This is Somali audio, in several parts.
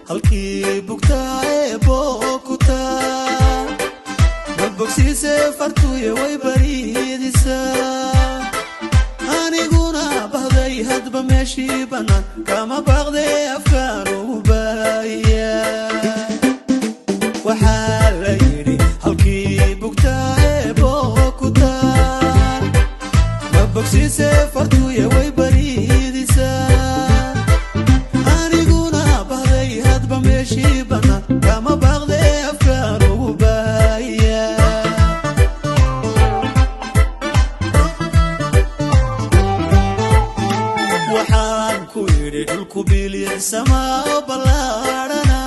halkii bugtaay bookutaa bogsiise fartuye way bariidisaa aniguna bahday hadba meeshii bannaan kama baaqday afkaan ugu baaya waxaa la yidhi halkii bugtaay bookutaa bogsiise fartuye way bariidisaa kama baaqday afkaan ugu baaya waxaan ku yidhi dhulku biilirsamaa ballaadhana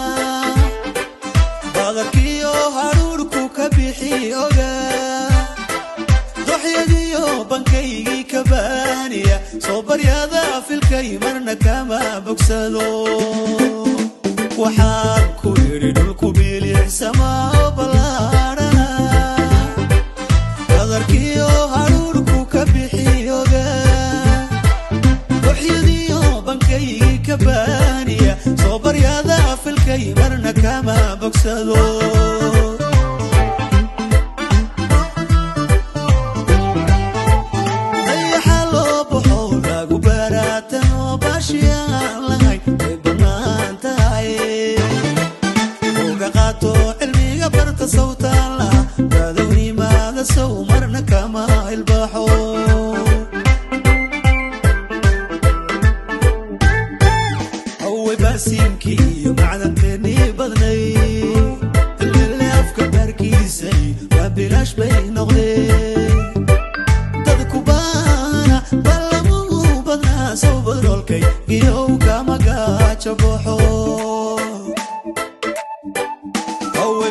badarkiyo haruurku ka bixi oga doxyadiyo bankaygii ka baaniya soo baryada filkay marna kama bogsado waxaan ku yidhi dhulku biilirsamaa ballaadhana badarkiyo haruurku ka bixi oga doxyadiyo bankaygii ka baaniya soo baryada filkay marna kama bogsado dayaxa loo baxo lagu baraatan oo baashiyaan lahayn way bannaan tahay cilmiga barta sawtaan laha baadownimaada sow marna kama ilbaxo haway baasiimkii iyo macdanteennii badnay ilile afka baarkiisay waa bilaash bay noqdeen dadku baana ballamuu badnaa sow badroolkay iyow kama gaajo baxo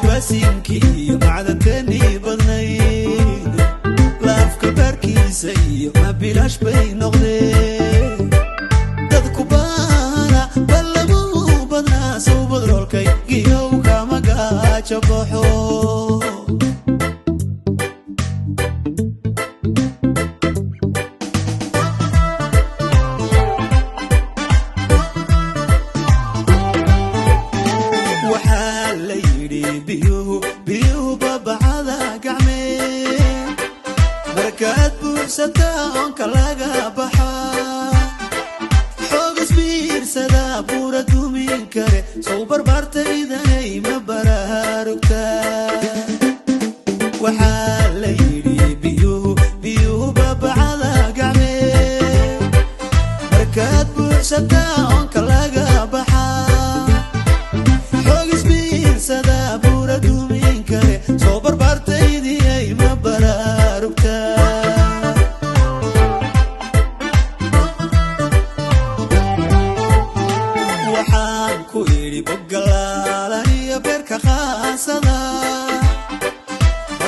baasiimkii macdanteennii badnayd laafka baarkiisa iyo ma bilaash bay noqdeen dadku baana ballamuu badnaa sow badroolkay giyow kama gaajo baxo biyuhu babacada gacmeen markaad buuxsataa oonka laga baxaa xoog isbiirsadaa buura dumin kare sow barbaartaydanay ma baraarugtaa waxaa la yidhi biyuhu babacada gacmeen markaad buuxsataa oonka laga baxaa soo barbaartaydiyay ma baraarugtaa waxaan ku idhi boggalaalan iyo beerka qaasada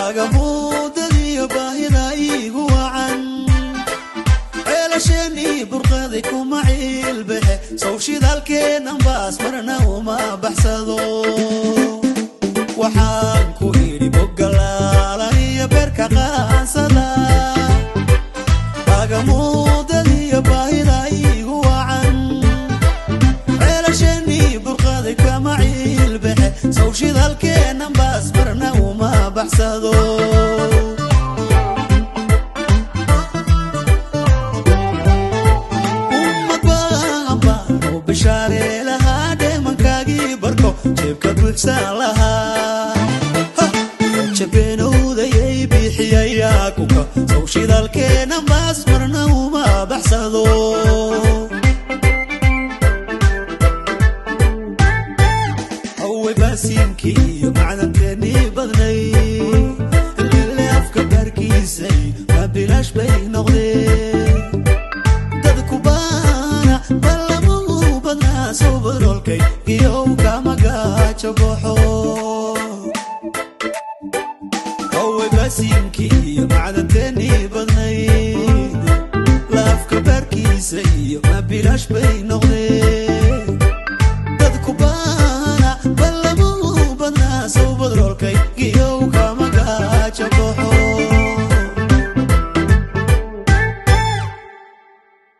agamuudadiyo baahida iigu wacan ceelasheenii burqaday kuma ciilbaxe sow shidaalkeennan baas marna uma baxsado waxaan ku idhi boggalaalan iyo beerka qaasada agamuudadiyo baahida iigu wacan ceelasheenii burqaday kama ciilbaxe sow shidaalkeennan baas marna uma baxsado ummad baan baan u bishaaree lahaa dheemankaagii barko jeebka buuxsaan lahaa jabeenowdayay bixiyayaa kuka sow shidaalkeennan baas marna uma baxsado haway baasiimkii iyo macdanteennii badnay ilile afka baarkiisay waa bilaash bay noqdeen dadku baana ballamuu badnaa sow badroolkay iyow kama gaajo baxo baasiimkii iyo macdanteennii badnayd laafka baarkiisa iyo ma bilaash bay noqdeen dadku baana ballam بدرولكي